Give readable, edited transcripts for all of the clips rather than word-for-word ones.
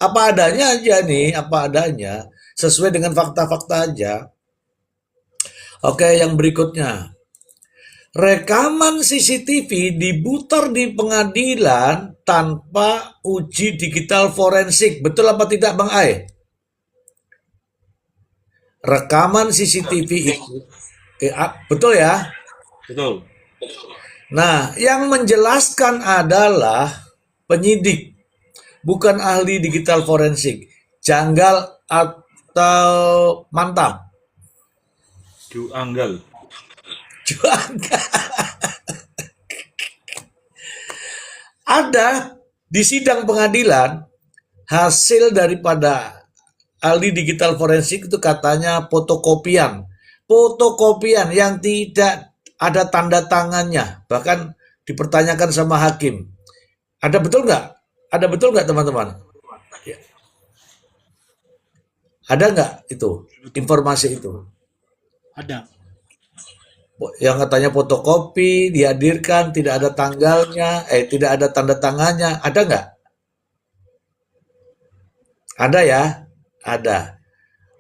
Apa adanya aja nih, apa adanya. Sesuai dengan fakta-fakta aja. Oke, yang berikutnya. Rekaman CCTV diputar di pengadilan tanpa uji digital forensik. Betul apa tidak, Bang Ai? Rekaman CCTV itu, betul ya? Betul. Nah, yang menjelaskan adalah penyidik, bukan ahli digital forensik. Janggal atau mantap? Juanggal. Juga ada di sidang pengadilan hasil daripada ahli digital forensik itu katanya fotokopian. Fotokopian yang tidak ada tanda tangannya. Bahkan dipertanyakan sama hakim. Ada betul nggak? Ada betul nggak teman-teman? Ya. Ada nggak itu Betul. informasi itu? Ada. Yang katanya fotokopi dihadirkan tidak ada tanggalnya, tidak ada tanda tangannya, ada nggak? Ada ya, ada.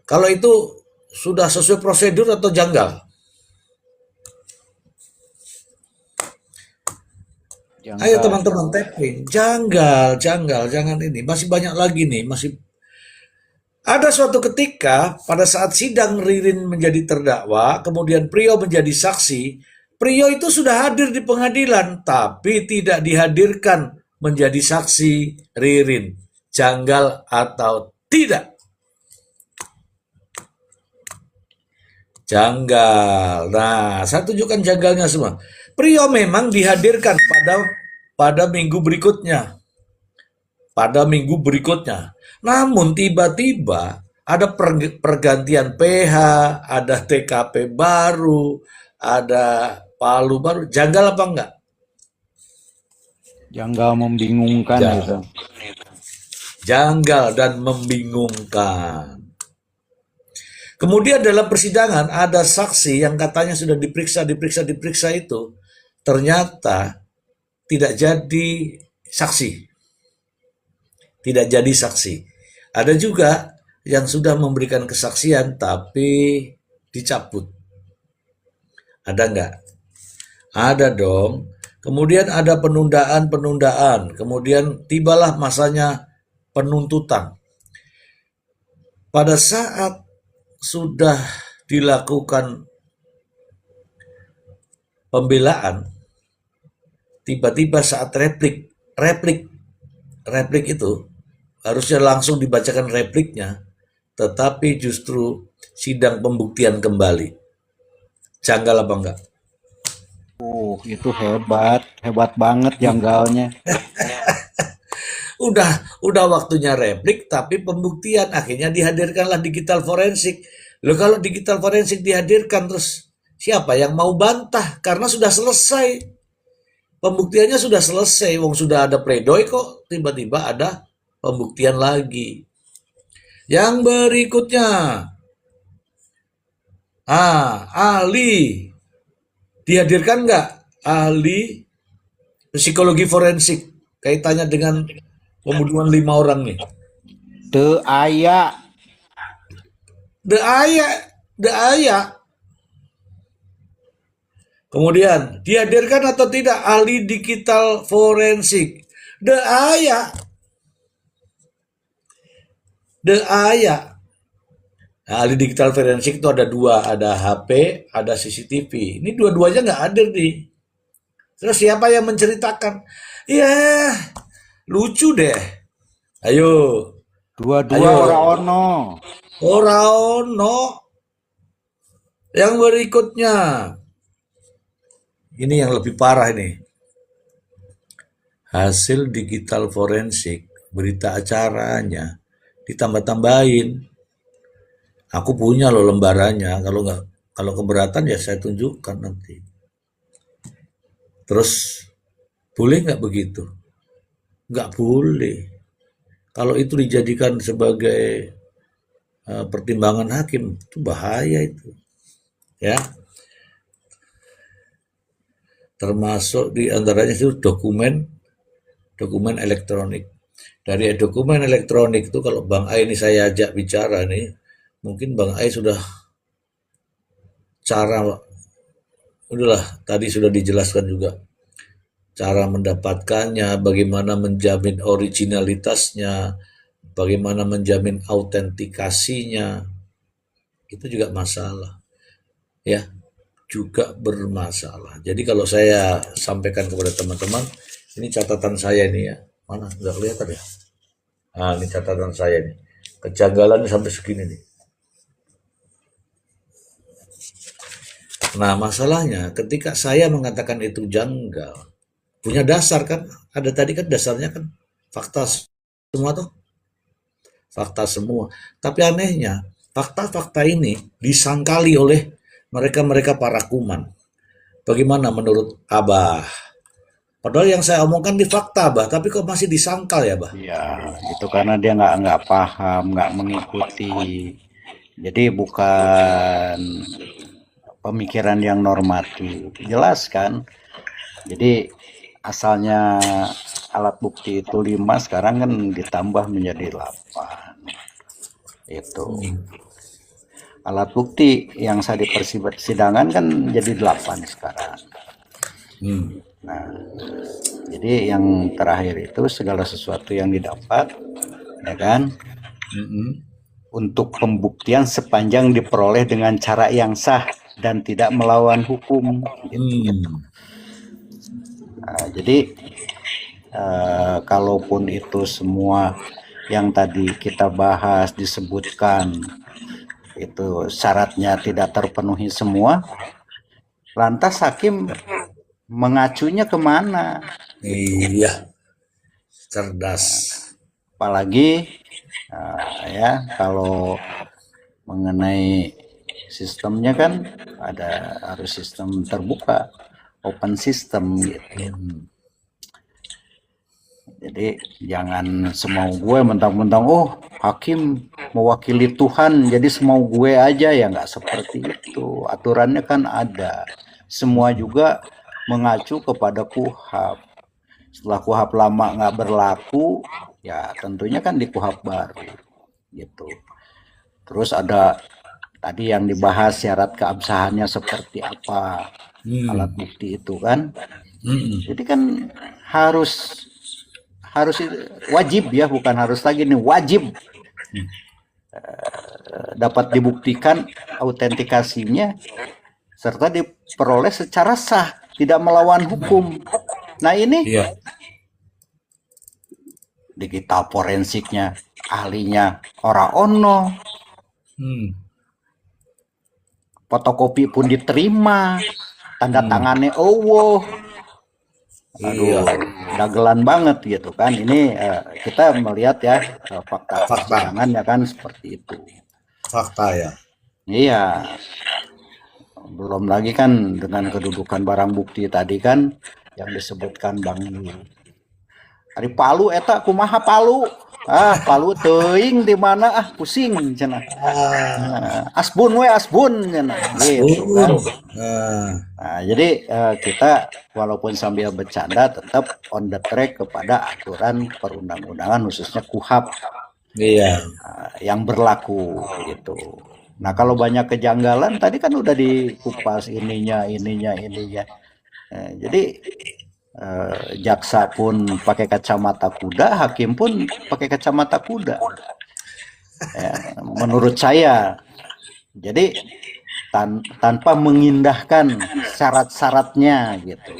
Kalau itu sudah sesuai prosedur atau janggal? Ayo Janggal. teman-teman tapping, janggal, janggal, jangan ini. Masih banyak lagi nih, masih ada suatu ketika pada saat sidang Ririn menjadi terdakwa, kemudian Prio menjadi saksi. Prio itu sudah hadir di pengadilan, tapi tidak dihadirkan menjadi saksi Ririn. Janggal atau tidak? Janggal. Nah, saya tunjukkan janggalnya semua. Prio memang dihadirkan pada minggu berikutnya. Pada minggu berikutnya. Namun tiba-tiba ada pergantian PH, ada TKP baru, ada Palu baru. Janggal apa enggak? Janggal membingungkan itu. Janggal dan membingungkan. Kemudian dalam persidangan ada saksi yang katanya sudah diperiksa itu ternyata tidak jadi saksi. Tidak jadi saksi. Ada juga yang sudah memberikan kesaksian tapi dicabut. Ada nggak? Ada dong. Kemudian ada penundaan. Kemudian tibalah masanya penuntutan. Pada saat sudah dilakukan pembelaan, tiba-tiba saat replik itu harusnya langsung dibacakan repliknya, tetapi justru sidang pembuktian kembali. Janggal apa enggak? Itu hebat, hebat banget janggalnya. Udah waktunya replik, tapi pembuktian akhirnya dihadirkanlah digital forensik. Loh kalau digital forensik dihadirkan terus siapa yang mau bantah? Karena sudah selesai. Pembuktiannya sudah selesai. Wong sudah ada pledoi kok tiba-tiba ada pembuktian lagi. Yang berikutnya, ahli dihadirkan nggak? Ahli psikologi forensik kaitannya dengan pembunuhan 5 orang nih. Teu aya. The Aya, The Aya. Kemudian dihadirkan atau tidak ahli digital forensik? The Aya, The Aya. Nah, ahli digital forensik itu ada dua, ada HP, ada CCTV. Ini dua-duanya nggak hadir nih. Terus siapa yang menceritakan? Ya, lucu deh. Ayo, Dua-dua ayo. ora ono. Ora ono. Yang berikutnya. Ini yang lebih parah ini. Hasil digital forensik, berita acaranya ditambah-tambahin. Aku punya loh lembarannya. Kalau keberatan ya saya tunjukkan nanti. Terus boleh nggak begitu? Nggak boleh. Kalau itu dijadikan sebagai pertimbangan hakim, itu bahaya itu. Ya, termasuk di antaranya itu dokumen elektronik. Dari dokumen elektronik itu kalau Bang Ai ini saya ajak bicara nih, mungkin Bang Ai sudah cara, udahlah tadi sudah dijelaskan juga cara mendapatkannya, bagaimana menjamin originalitasnya, bagaimana menjamin autentikasinya, itu juga masalah, ya, juga bermasalah. Jadi kalau saya sampaikan kepada teman-teman, ini catatan saya nih ya, mana nggak kelihatan ya? Nah, ini catatan saya nih, kejanggalan sampai segini nih. Nah, masalahnya ketika saya mengatakan itu janggal, punya dasar kan? Ada tadi kan dasarnya kan fakta semua tuh, fakta semua. Tapi anehnya, fakta-fakta ini disangkali oleh mereka-mereka para kuman. Bagaimana menurut Abah? Padahal yang saya omongkan di fakta, Bah, tapi kok masih disangkal ya, Bah? Ya, itu karena dia nggak paham, nggak mengikuti. Jadi bukan pemikiran yang normatif. Jelas kan? Jadi asalnya alat bukti itu 5, sekarang kan ditambah menjadi 8. Itu. Alat bukti yang sah di persidangan kan jadi 8 sekarang. Nah, jadi yang terakhir itu segala sesuatu yang didapat, ya kan, untuk pembuktian sepanjang diperoleh dengan cara yang sah dan tidak melawan hukum. Gitu. Nah, jadi kalaupun itu semua yang tadi kita bahas disebutkan itu syaratnya tidak terpenuhi semua, lantas hakim mengacunya kemana? Iya, cerdas. Apalagi ya kalau mengenai sistemnya kan harus sistem terbuka, open system gitu. Jadi jangan semau gue mentang-mentang hakim mewakili Tuhan jadi semau gue aja, ya nggak seperti itu. Aturannya kan ada. Semua juga mengacu kepada KUHP. Setelah KUHP lama nggak berlaku, ya tentunya kan di KUHP baru gitu. Terus ada tadi yang dibahas syarat keabsahannya seperti apa alat bukti itu kan. Jadi kan harus wajib ya, bukan harus lagi nih, wajib dapat dibuktikan autentikasinya serta diperoleh secara sah, tidak melawan hukum. Nah ini digital forensiknya ahlinya ora ono, fotokopi pun diterima, tanda tangannya aduh, dagelan banget gitu kan. Ini kita melihat ya fakta persidangan ya kan seperti itu. Fakta ya. Iya. Belum lagi kan dengan kedudukan barang bukti tadi kan yang disebutkan Bang Yul. Ari Palu eta kumaha Palu? Palu teuing di mana pusing cenah. Asbun cenah. Gitu kan. Nah, jadi kita walaupun sambil bercanda tetap on the track kepada aturan perundang-undangan khususnya KUHP. Iya. Yang berlaku gitu. Nah, kalau banyak kejanggalan tadi kan udah dikupas ininya. Jadi jaksa pun pakai kacamata kuda, hakim pun pakai kacamata kuda. Ya, menurut saya. Jadi tanpa mengindahkan syarat-syaratnya gitu.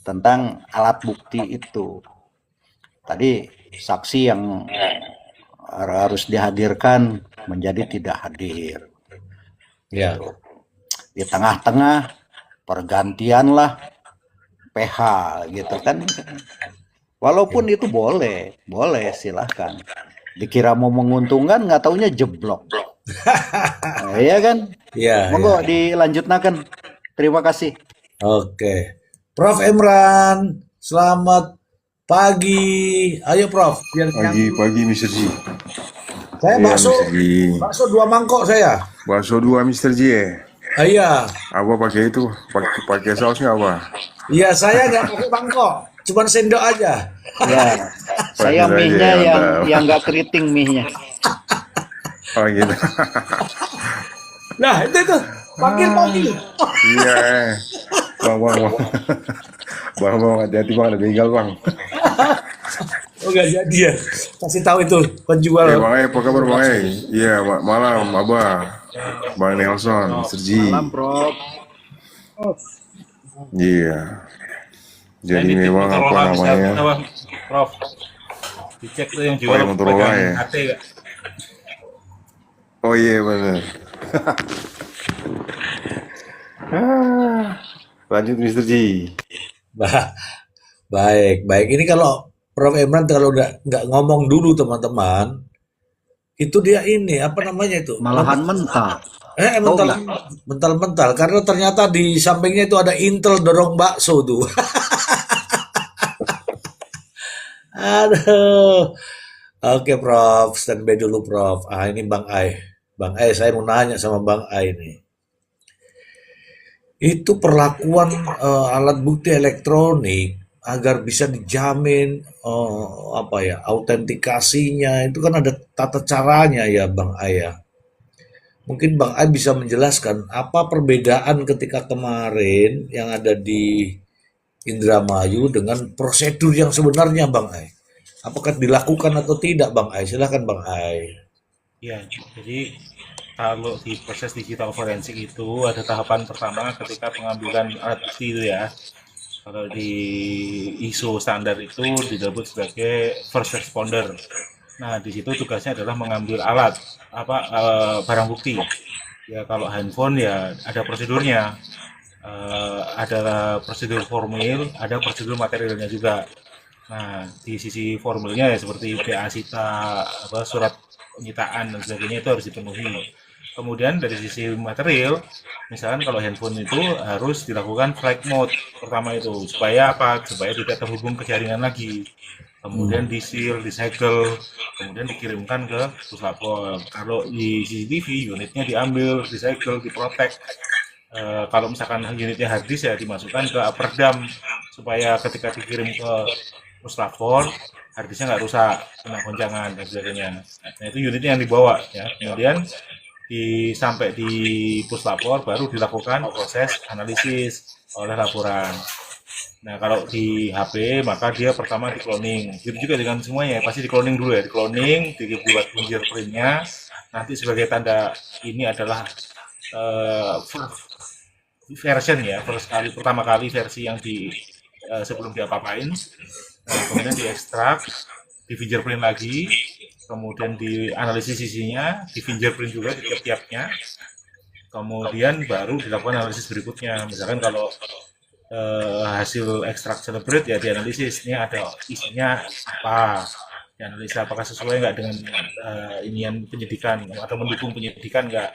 Tentang alat bukti itu. Tadi saksi yang harus dihadirkan menjadi tidak hadir. Ya. Di tengah-tengah pergantian lah PH gitu kan. Walaupun itu boleh silahkan. Dikira mau menguntungkan, nggak taunya jeblok. Iya kan? Iya. Monggo dilanjutkan. Terima kasih. Oke. Prof Emran, selamat pagi. Ayo Prof. Pagi Mr. G. Saya bakso 2 mangkok saya. Bakso 2 Mr. G ya? Iya. Apa pakai itu? Pakai sausnya apa? Iya, saya nggak pakai mangkok, cuman sendok aja. Ya. Saya Panggil aja mie-nya ya, yang mantap. nggak keriting mie-nya. Oh gitu. Nah, itu. Panggil. Iya. Bang. Bang, hati-hati bang, ada begal bang. Oh, nggak jadi ya. Kasih tahu itu penjual. Bang apa kabar bang Iya, malam, abah. Bang Nelson, Mr. G. Malam, Prof. Iya. Saya Jadi nitip memang apa Motorola bisa namanya? apa, Prof? Dicek tuh yang Oh, jual yang Motorola pegang ya. HT gak? Oh iya benar. Lanjut Mr. G. Bah, baik. Ini kalau Prof. Emran kalau nggak ngomong dulu teman-teman, itu dia ini apa namanya itu? Malahan mental. Tahu Mental, nggak? mental karena ternyata di sampingnya itu ada Intel dorong bakso tuh. Aduh. Oke, Prof. Standby dulu, Prof. Ini Bang Ai. Bang Ai, saya mau nanya sama Bang Ai nih. Itu perlakuan alat bukti elektronik agar bisa dijamin apa ya, autentikasinya itu kan ada tata caranya ya, Bang Ai ya. Mungkin Bang Ai bisa menjelaskan apa perbedaan ketika kemarin yang ada di Indramayu dengan prosedur yang sebenarnya, Bang Ai. Apakah dilakukan atau tidak, Bang Ai? Silakan, Bang Ai. Ya, jadi kalau di proses digital forensik itu ada tahapan pertama ketika pengambilan alat bukti itu ya. Kalau di ISO standar itu disebut sebagai first responder. Nah, di situ tugasnya adalah mengambil alat barang bukti. Ya, kalau handphone ya ada prosedurnya. Ada prosedur formil, ada prosedur materialnya juga. Nah, di sisi formilnya ya seperti BA Sita, surat penyitaan dan sebagainya itu harus dipenuhi. Kemudian dari sisi material, misalkan kalau handphone itu harus dilakukan flight mode pertama itu supaya apa? Supaya tidak terhubung ke jaringan lagi. Kemudian di-seal, disegel, kemudian dikirimkan ke puslapor. Kalau di CCTV, unitnya diambil, disegel, diprotek. Kalau misalkan unitnya hard disk ya dimasukkan ke uperdam supaya ketika dikirim ke puslapor hard disknya nggak rusak, kena goncangan dan sebagainya. Nah itu unitnya yang dibawa ya. Kemudian sampai di puslapor baru dilakukan proses analisis oleh laporan. Nah kalau di HP maka dia pertama di cloning. Begitu juga dengan semuanya pasti di cloning dulu ya, di cloning, dibuat fingerprintnya. Nanti sebagai tanda ini adalah version ya, pertama kali versi yang sebelum diapa-apain. Nah, kemudian diekstrak, di fingerprint lagi, kemudian dianalisis isinya, di fingerprint juga di tiap-tiapnya. Kemudian baru dilakukan analisis berikutnya. Misalkan kalau hasil ekstrak celebrate ya dianalisis ini ada isinya apa, dianalisa apakah sesuai nggak dengan inian penyidikan atau mendukung penyidikan nggak.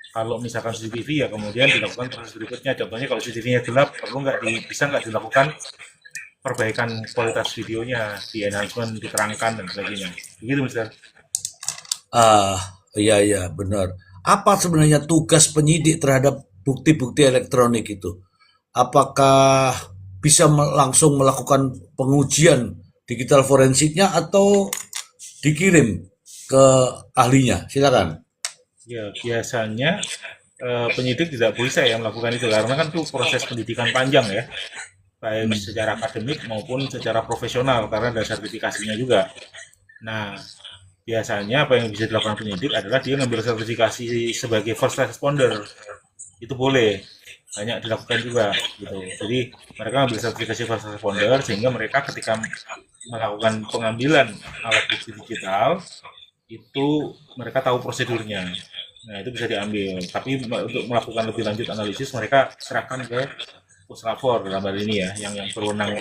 Kalau misalkan CCTV ya kemudian dilakukan proses berikutnya. Contohnya kalau CCTV-nya gelap, perlu bisa nggak dilakukan perbaikan kualitas videonya, di enhancement, diterangkan dan sebagainya. Begitu, Mister. Iya benar. Apa sebenarnya tugas penyidik terhadap bukti-bukti elektronik itu? Apakah bisa langsung melakukan pengujian digital forensiknya atau dikirim ke ahlinya? Silakan. Ya, biasanya penyidik tidak bisa ya melakukan itu karena kan itu proses pendidikan panjang ya, baik secara akademik maupun secara profesional karena ada sertifikasinya juga. Nah, biasanya apa yang bisa dilakukan penyidik adalah dia ngambil sertifikasi sebagai first responder. Itu boleh, banyak dilakukan juga gitu. Jadi mereka ngambil sertifikasi first responder sehingga mereka ketika melakukan pengambilan alat bukti digital itu mereka tahu prosedurnya. Nah, itu bisa diambil. Tapi untuk melakukan lebih lanjut analisis, mereka serahkan ke puslapor dalam hal ini ya, yang berwenang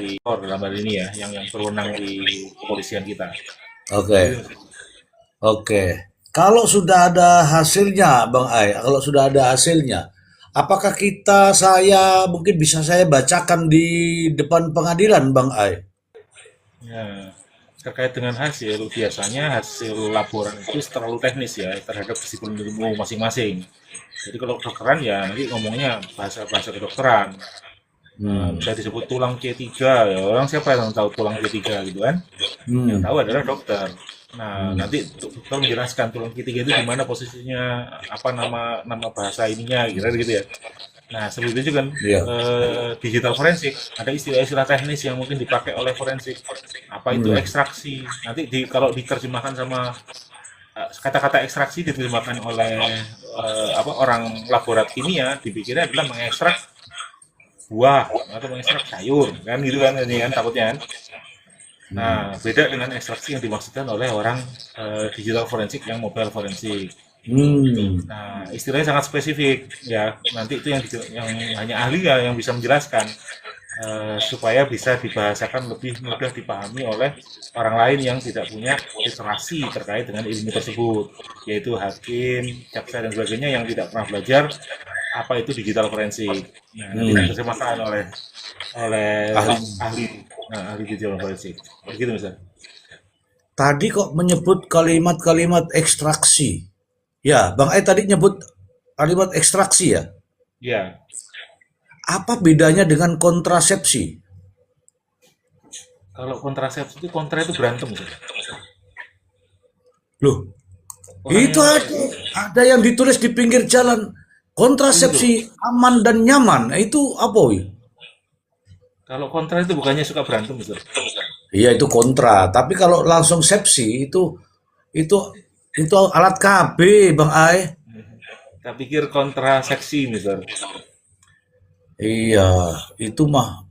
di kepolisian kita. Oke. Kalau sudah ada hasilnya, Bang Ai, apakah mungkin bisa saya bacakan di depan pengadilan, Bang Ai? Ya, terkait dengan hasil, biasanya hasil laporan itu terlalu teknis ya terhadap disiplin ilmu masing-masing. Jadi kalau kedokteran ya nanti ngomongnya bahasa kedokteran. Bisa disebut tulang C3 ya. Orang siapa yang tahu tulang C3 gitu kan? Yang tahu adalah dokter. Nah, nanti dokter menjelaskan tulang C3 itu di mana posisinya, apa nama bahasa ininya, kira gitu ya. Nah, sebelum itu kan Iya. digital forensik, ada istilah-istilah teknis yang mungkin dipakai oleh forensik. Apa itu ekstraksi? Nanti kalau diterjemahkan sama kata-kata ekstraksi diterjemahkan oleh orang laborat kimia, dipikirnya adalah mengekstrak buah atau mengekstrak sayur, kan gitu kan, ini kan takutnya kan. Nah, beda dengan ekstraksi yang dimaksudkan oleh orang digital forensik yang mobile forensik. Nah, istilahnya sangat spesifik ya. Nanti itu yang hanya ahli ya yang bisa menjelaskan, supaya bisa dibahasakan lebih mudah dipahami oleh orang lain yang tidak punya literasi terkait dengan ilmu tersebut, yaitu hakim, jaksa dan sebagainya yang tidak pernah belajar apa itu digital forensik. Nah, nanti diterjemahkan oleh ahli digital forensik. Begitu, Mister. Tadi kok menyebut kalimat-kalimat ekstraksi. Ya, Bang tadi nyebut kalimat ekstraksi ya. Ya, Apa bedanya dengan kontrasepsi? kalau kontrasepsi itu kontra itu berantem, Mister. Loh, Orang itu yang ada yang ditulis di pinggir jalan. Kontrasepsi aman dan nyaman. Nah, itu apa, Wi? kalau kontra itu bukannya suka berantem, Mister. Iya, itu kontra. Tapi kalau langsung sepsi itu alat KB, Bang Ai. Saya pikir kontra seksi, Mister. Iya, itu mah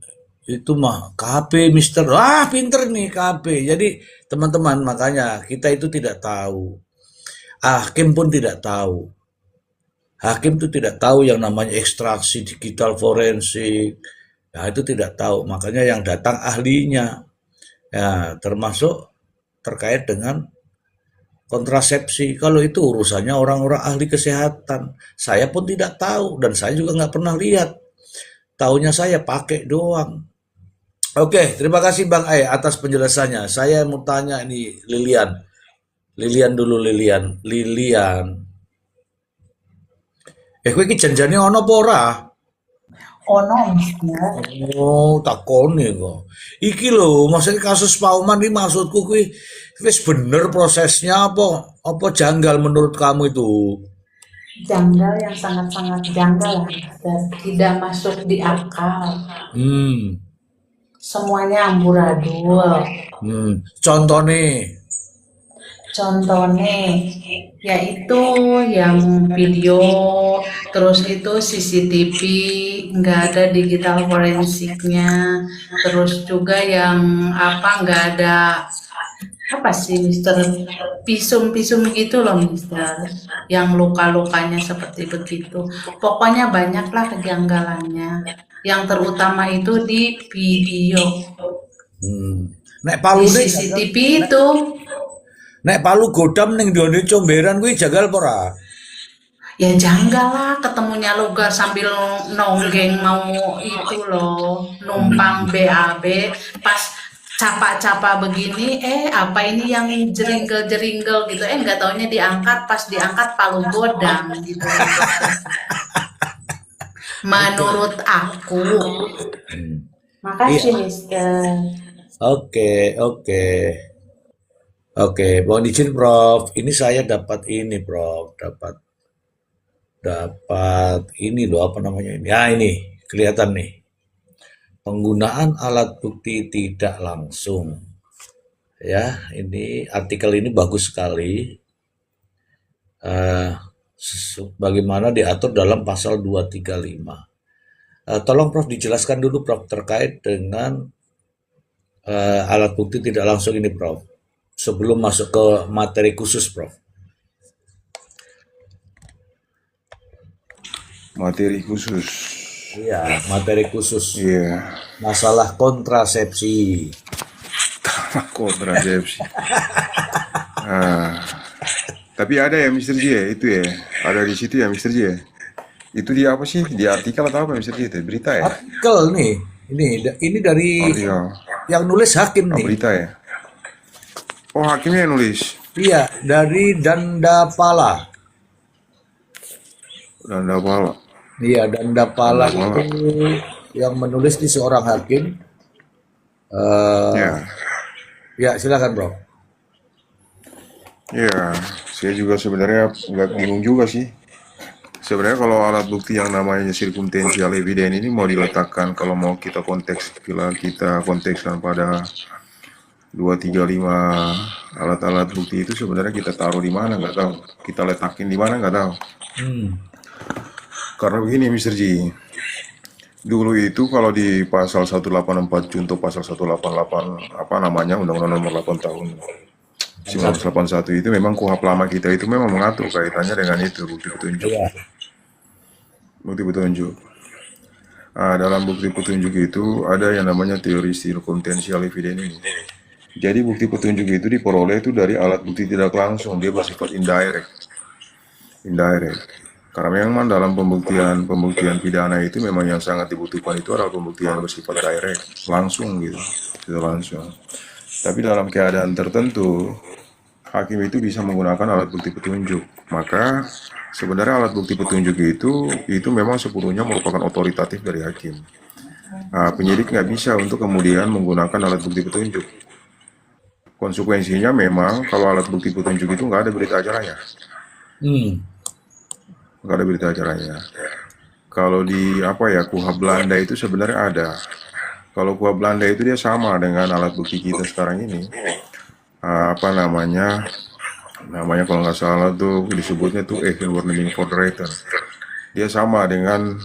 KB, Mister. Wah, pinter nih KB. Jadi teman-teman, makanya kita itu tidak tahu. Hakim pun tidak tahu. Hakim itu tidak tahu yang namanya ekstraksi digital forensik. Ya, itu tidak tahu. Makanya yang datang ahlinya. Ya, termasuk terkait dengan kontrasepsi. Kalau itu urusannya orang-orang ahli kesehatan. Saya pun tidak tahu dan saya juga nggak pernah lihat. Taunya saya pakai doang. Oke, terima kasih Bang Ai atas penjelasannya. Saya mau tanya ini Lilian. Lilian dulu Lilian. Lilian. Kowe iki janjane ana apa ora? Ono, Mister. Oh, takone kok. Iki lho, maksudnya kasus Pauman iki maksudku kuwi wis bener prosesnya apa janggal menurut kamu itu? Janggal yang sangat-sangat janggal, Mister. Tidak masuk di akal. Hmm. Semuanya amburadul. Contone. Contohnya, yaitu yang video, terus itu CCTV, nggak ada digital forensiknya, terus juga yang nggak ada apa sih, Mister, pisum-pisum gitu loh, Mister, yang luka-lukanya seperti begitu. Pokoknya banyaklah kejanggalannya. Yang terutama itu di video, Nek di palune CCTV itu. nek palu godam ning nggone comberan kuwi janggal apa ora? Ya janggal lah, ketemunya lugar sambil nonggeng mau itu loh, numpang BAB, pas capa-capa begini, apa ini yang jeringgel-jeringgel gitu, nggak taunya diangkat, pas diangkat palu godam gitu. Menurut aku. Makasih, Mister. Oke. Oke, mohon izin Prof. Ini saya dapat ini Prof. Dapat ini loh, apa namanya ini? Ya ini, kelihatan nih. Penggunaan alat bukti tidak langsung. Ya, ini artikel ini bagus sekali. Bagaimana diatur dalam pasal 235. Tolong Prof dijelaskan dulu Prof terkait dengan alat bukti tidak langsung ini Prof. Sebelum masuk ke materi khusus, Prof. Materi khusus. Iya, materi khusus. Iya. Masalah kontrasepsi. Kontrasepsi. Tapi ada ya Mr. J ya, itu ya. Ada di situ ya Mr. J ya. Itu di apa sih? Di artikel atau apa Mr. J itu? Berita ya? Artikel nih. Ini dari Artikel. yang nulis hakim Oh, nih. berita ya? Oh, hakimnya yang nulis. Iya, dari Dandapala. Dan ada apa? Iya, Dandapala itu yang menulis di seorang hakim. Eh, Ya, ya silakan bro. ya, saya juga sebenarnya nggak bingung juga sih. Sebenarnya kalau alat bukti yang namanya circumstantial evidence ini mau diletakkan, kalau mau kita kontekskan pada 235 alat-alat bukti itu sebenarnya kita taruh di mana nggak tahu. Kita letakin di mana nggak tahu. Hmm. Karena begini Mr. G, dulu itu kalau di pasal 184 junto pasal 188 apa namanya Undang-Undang Nomor 8 tahun 1981 itu memang KUHP lama kita itu memang mengatur kaitannya dengan itu bukti petunjuk. Ya. Bukti petunjuk. Dalam bukti petunjuk itu ada yang namanya teori circumstantial evidence ini. Jadi bukti petunjuk itu diperoleh itu dari alat bukti tidak langsung, dia bersifat indirect. Karena memang dalam pembuktian pidana itu memang yang sangat dibutuhkan itu adalah pembuktian bersifat direct, langsung gitu, tidak langsung. Tapi dalam keadaan tertentu, hakim itu bisa menggunakan alat bukti petunjuk. Maka sebenarnya alat bukti petunjuk itu memang sepenuhnya merupakan otoritatif dari hakim. Penyidik nggak bisa untuk kemudian menggunakan alat bukti petunjuk. Konsekuensinya memang kalau alat bukti petunjuk itu nggak ada berita acaranya. Nggak ada berita acaranya. Kalau di KUHP Belanda itu sebenarnya ada. Kalau KUHP Belanda itu dia sama dengan alat bukti kita sekarang ini. Namanya kalau nggak salah tuh disebutnya tuh even warning for the written. Dia sama dengan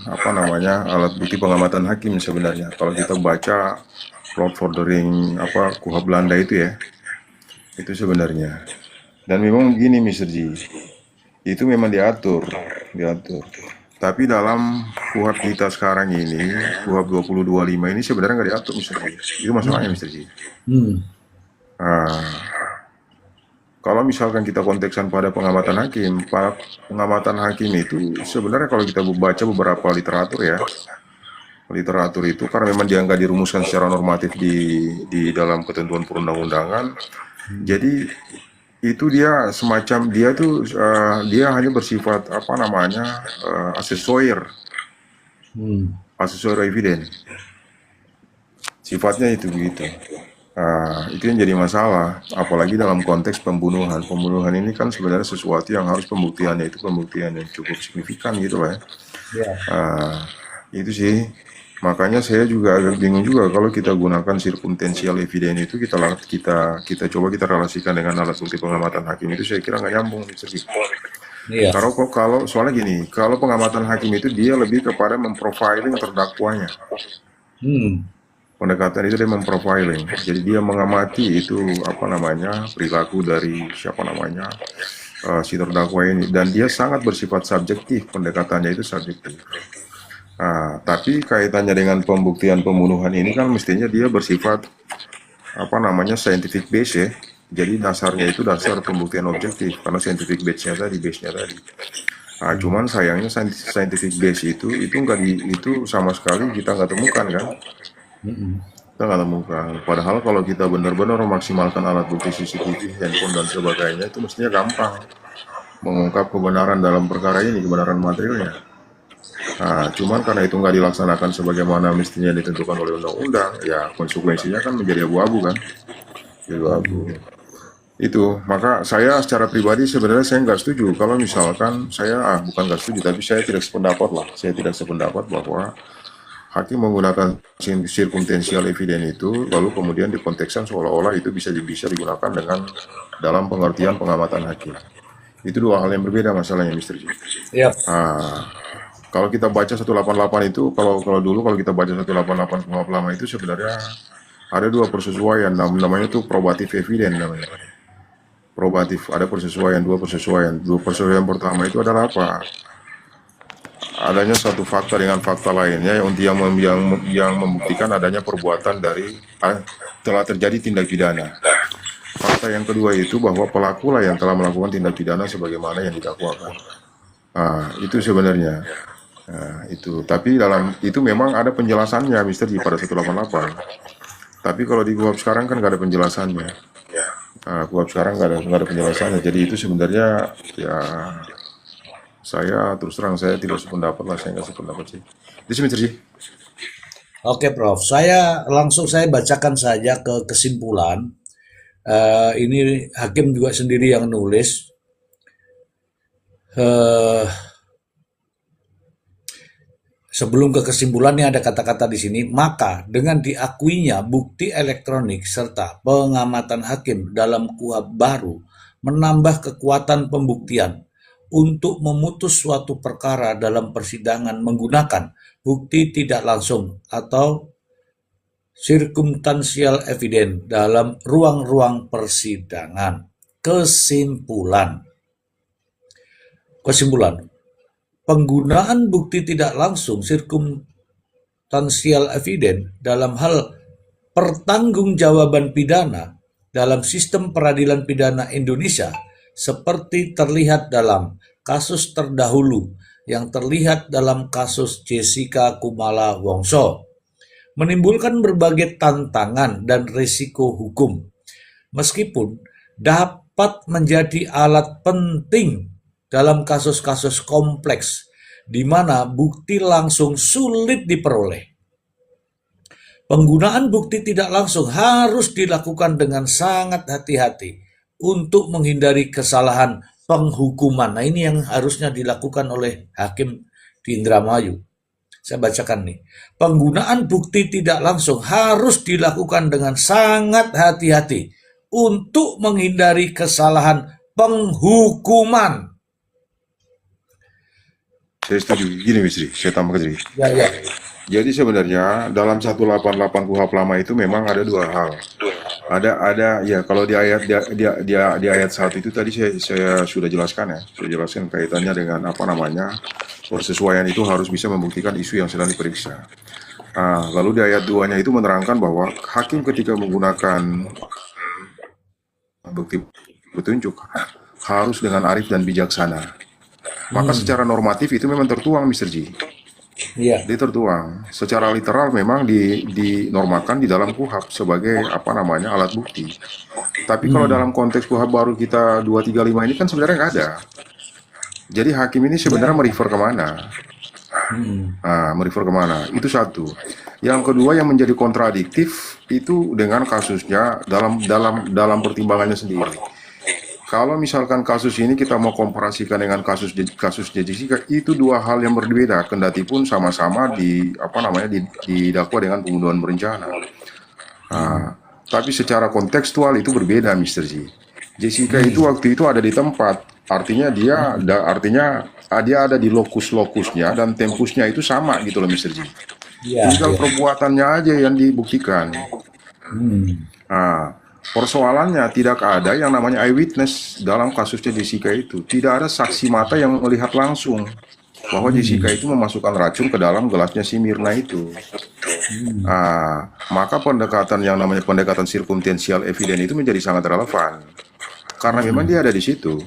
alat bukti pengamatan hakim sebenarnya. Kalau kita baca Lord for the Ring KUHP Belanda itu sebenarnya. Dan memang begini Mr. G, itu memang diatur. Tapi dalam KUHP kita sekarang ini, KUHP 2025 ini sebenarnya nggak diatur Mr. G. Itu masalahnya Mr. G. Kalau misalkan kita konteksan pada pengamatan hakim itu sebenarnya kalau kita baca beberapa literatur itu karena memang dia nggak dirumuskan secara normatif di dalam ketentuan perundang-undangan, jadi itu dia semacam dia hanya bersifat asesor evidence, sifatnya itu begitu. Itu yang jadi masalah, apalagi dalam konteks pembunuhan. Pembunuhan ini kan sebenarnya sesuatu yang harus pembuktiannya itu pembuktian yang cukup signifikan gitu lah ya. Itu sih, makanya saya juga agak bingung juga kalau kita gunakan circumstantial evidence itu kita coba kita relasikan dengan alat bukti pengamatan hakim itu saya kira nggak nyambung. Iya. Kalau soalnya gini, kalau pengamatan hakim itu dia lebih kepada memprofiling terdakwanya. Pendekatan itu dia memprofiling, jadi dia mengamati itu perilaku dari si terdakwa ini, dan dia sangat bersifat subjektif, pendekatannya itu subjektif. Tapi kaitannya dengan pembuktian pembunuhan ini kan mestinya dia bersifat scientific base ya. Jadi dasarnya itu dasar pembuktian objektif karena scientific base-nya tadi. Cuman sayangnya scientific base itu sama sekali kita nggak temukan kan. Kita nggak temukan. Padahal kalau kita benar-benar memaksimalkan alat bukti CCTV, handphone dan sebagainya itu mestinya gampang mengungkap kebenaran dalam perkara ini, kebenaran materialnya. Cuman karena itu nggak dilaksanakan sebagaimana mestinya ditentukan oleh undang-undang, ya konsekuensinya kan menjadi abu-abu kan. Jadi abu. Itu, maka saya secara pribadi sebenarnya saya nggak setuju kalau misalkan bukan nggak setuju, tapi saya tidak sependapat bahwa hakim menggunakan circumstantial evidence itu lalu kemudian dikontekskan seolah-olah itu bisa digunakan dalam pengertian pengamatan hakim. Itu dua hal yang berbeda masalahnya Mr. G. Yep. Kalau kita baca 188 itu, kalau dulu kalau kita baca 188 KUHP lama itu sebenarnya ada dua persesuaian, namanya itu probative evidence namanya. Probatif, ada dua persesuaian pertama itu adalah apa? Adanya satu fakta dengan fakta lainnya yang membuktikan adanya perbuatan telah terjadi tindak pidana. Fakta yang kedua itu bahwa pelaku lah yang telah melakukan tindak pidana sebagaimana yang didakwakan. Itu sebenarnya. Itu. Tapi dalam itu memang ada penjelasannya, Mr. G, pada 188. Tapi kalau di KUHP sekarang kan nggak ada penjelasannya. KUHP sekarang nggak ada penjelasannya. Jadi itu sebenarnya ya. Saya terus terang saya tidak sependapat lah, saya nggak sependapat sih. Itu sih Mr. G. Oke, Prof. Saya bacakan saja ke kesimpulan. Ini hakim juga sendiri yang nulis. Eh, Sebelum ke kesimpulannya ada kata-kata di sini, maka dengan diakuinya bukti elektronik serta pengamatan hakim dalam KUHP baru menambah kekuatan pembuktian untuk memutus suatu perkara dalam persidangan menggunakan bukti tidak langsung atau circumstantial evidence dalam ruang-ruang persidangan. Kesimpulan. Penggunaan bukti tidak langsung circumstantial evidence dalam hal pertanggungjawaban pidana dalam sistem peradilan pidana Indonesia seperti terlihat dalam kasus terdahulu yang terlihat dalam kasus Jessica Kumala Wongso menimbulkan berbagai tantangan dan risiko hukum meskipun dapat menjadi alat penting dalam kasus-kasus kompleks di mana bukti langsung sulit diperoleh. Penggunaan bukti tidak langsung harus dilakukan dengan sangat hati-hati untuk menghindari kesalahan penghukuman. Nah, ini yang harusnya dilakukan oleh hakim di Indramayu. Saya bacakan nih. Penggunaan bukti tidak langsung harus dilakukan dengan sangat hati-hati untuk menghindari kesalahan penghukuman. Saya setuju. Gini, Misri, saya tambahkan jadi. Ya. Jadi sebenarnya dalam 188 KUHP lama itu memang ada dua hal. Ada ya kalau di ayat di ayat 1 itu tadi saya sudah jelaskan ya. Saya jelaskan kaitannya dengan apa namanya persesuaian itu harus bisa membuktikan isu yang sedang diperiksa. Lalu di ayat 2-nya itu menerangkan bahwa hakim ketika menggunakan bukti petunjuk harus dengan arif dan bijaksana. Maka secara normatif itu memang tertuang, Mr. G. Iya. Dia tertuang. Secara literal memang dinormakan di dalam KUHP sebagai apa namanya alat bukti. Tapi kalau dalam konteks KUHP baru kita 235 ini kan sebenarnya nggak ada. Jadi hakim ini sebenarnya merefer kemana? Merefer kemana? Itu satu. Yang kedua yang menjadi kontradiktif itu dengan kasusnya dalam pertimbangannya sendiri. Kalau misalkan kasus ini kita mau komparasikan dengan kasus Jessica, itu dua hal yang berbeda. Kendati pun sama-sama didakwa dengan pembunuhan berencana. Tapi secara kontekstual itu berbeda, Mr. G. Jessica itu waktu itu ada di tempat, artinya dia ada di lokus-lokusnya dan tempusnya itu sama gitu loh, Mr. G. Tinggal perbuatannya aja yang dibuktikan. Persoalannya tidak ada yang namanya eyewitness dalam kasusnya Jessica itu. Tidak ada saksi mata yang melihat langsung bahwa Jessica itu memasukkan racun ke dalam gelasnya si Mirna itu. Maka pendekatan yang namanya pendekatan circumstantial evidence itu menjadi sangat relevan. Karena memang dia ada di situ.